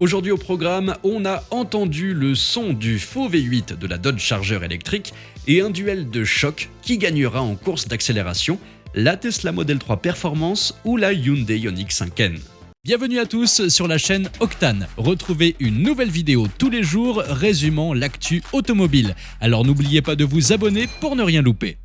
Aujourd'hui au programme, on a entendu le son du faux V8 de la Dodge Charger électrique et un duel de choc qui gagnera en course d'accélération, la Tesla Model 3 Performance ou la Hyundai Ioniq 5N. Bienvenue à tous sur la chaîne Octane. Retrouvez une nouvelle vidéo tous les jours résumant l'actu automobile. Alors n'oubliez pas de vous abonner pour ne rien louper.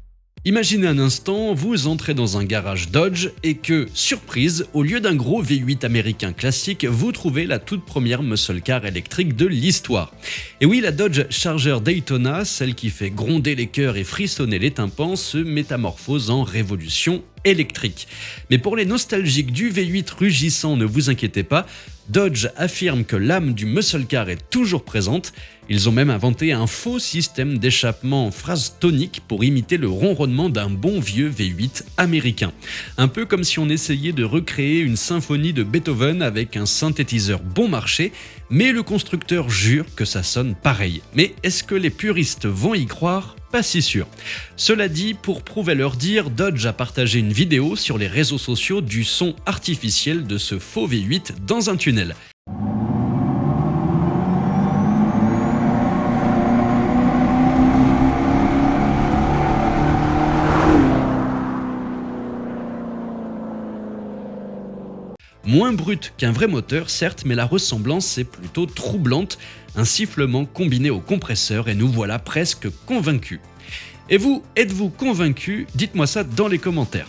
Imaginez un instant, vous entrez dans un garage Dodge et que, surprise, au lieu d'un gros V8 américain classique, vous trouvez la toute première muscle car électrique de l'histoire. Et oui, la Dodge Charger Daytona, celle qui fait gronder les cœurs et frissonner les tympans, se métamorphose en révolution électrique. Mais pour les nostalgiques du V8 rugissant, ne vous inquiétez pas, Dodge affirme que l'âme du muscle car est toujours présente. Ils ont même inventé un faux système d'échappement en phase tonique pour imiter le ronronnement d'un bon vieux V8 américain. Un peu comme si on essayait de recréer une symphonie de Beethoven avec un synthétiseur bon marché, mais le constructeur jure que ça sonne pareil. Mais est-ce que les puristes vont y croire ? Pas si sûr. Cela dit, pour prouver leur dire, Dodge a partagé une vidéo sur les réseaux sociaux du son artificiel de ce faux V8 dans un tunnel. Moins brute qu'un vrai moteur, certes, mais la ressemblance est plutôt troublante. Un sifflement combiné au compresseur et nous voilà presque convaincus. Et vous, êtes-vous convaincus? Dites-moi ça dans les commentaires.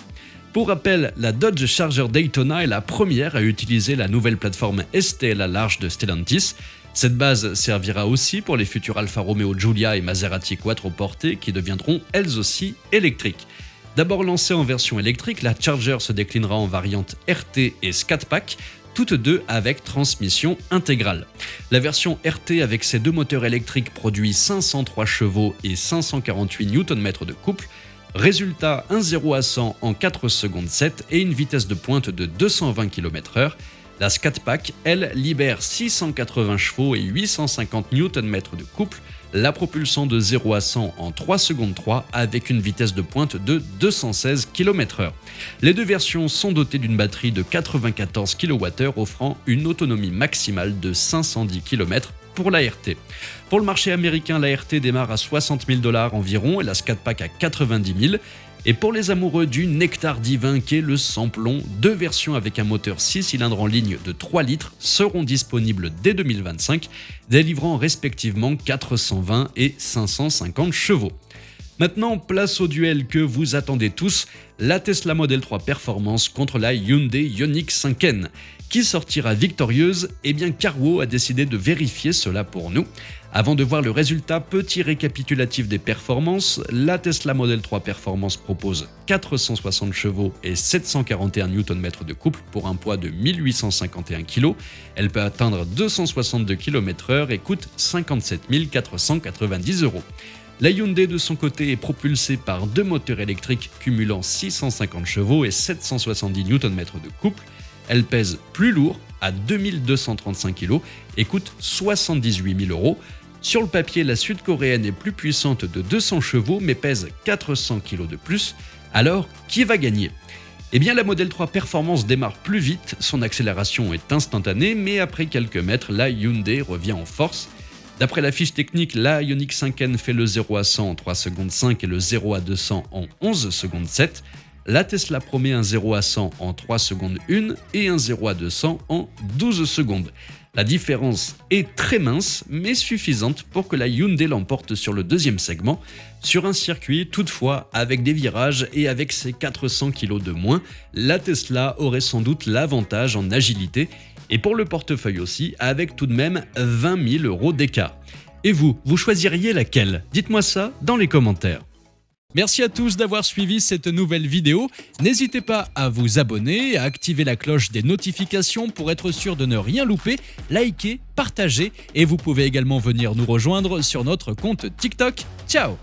Pour rappel, la Dodge Charger Daytona est la première à utiliser la nouvelle plateforme STL à large de Stellantis. Cette base servira aussi pour les futurs Alfa Romeo Giulia et Maserati Quattroporte qui deviendront elles aussi électriques. D'abord lancée en version électrique, la Charger se déclinera en variante RT et Scat Pack, toutes deux avec transmission intégrale. La version RT avec ses deux moteurs électriques produit 503 chevaux et 548 Nm de couple. Résultat, un 0 à 100 en 4 secondes 7 et une vitesse de pointe de 220 km/h. La Scat Pack, elle, libère 680 chevaux et 850 Nm de couple, la propulsant de 0 à 100 en 3 secondes 3 avec une vitesse de pointe de 216 km/h. Les deux versions sont dotées d'une batterie de 94 kWh offrant une autonomie maximale de 510 km pour la RT. Pour le marché américain, la RT démarre à $60 000 environ et la Scat Pack à 90 000. Et pour les amoureux du nectar divin qu'est le sans-plomb, deux versions avec un moteur 6 cylindres en ligne de 3 litres seront disponibles dès 2025, délivrant respectivement 420 et 550 chevaux. Maintenant, place au duel que vous attendez tous, la Tesla Model 3 Performance contre la Hyundai Ioniq 5N. Qui sortira victorieuse? Eh bien, Carwo a décidé de vérifier cela pour nous. Avant de voir le résultat, petit récapitulatif des performances, la Tesla Model 3 Performance propose 460 chevaux et 741 Nm de couple pour un poids de 1851 kg. Elle peut atteindre 262 km/h et coûte 57 490 €. La Hyundai de son côté est propulsée par deux moteurs électriques cumulant 650 chevaux et 770 Nm de couple. Elle pèse plus lourd à 2235 kg et coûte 78 000 €. Sur le papier, la sud-coréenne est plus puissante de 200 chevaux mais pèse 400 kg de plus. Alors, qui va gagner? Eh bien, la Model 3 Performance démarre plus vite, son accélération est instantanée, mais après quelques mètres, la Hyundai revient en force. D'après la fiche technique, la Ioniq 5N fait le 0 à 100 en 3 secondes 5 et le 0 à 200 en 11 secondes 7. La Tesla promet un 0 à 100 en 3 secondes 1 et un 0 à 200 en 12 secondes. La différence est très mince, mais suffisante pour que la Hyundai l'emporte sur le deuxième segment, sur un circuit toutefois avec des virages et avec ses 400 kg de moins, la Tesla aurait sans doute l'avantage en agilité, et pour le portefeuille aussi, avec tout de même 20 000 € d'écart. Et vous choisiriez laquelle? Dites-moi ça dans les commentaires. Merci à tous d'avoir suivi cette nouvelle vidéo. N'hésitez pas à vous abonner, à activer la cloche des notifications pour être sûr de ne rien louper, liker, partager et vous pouvez également venir nous rejoindre sur notre compte TikTok. Ciao!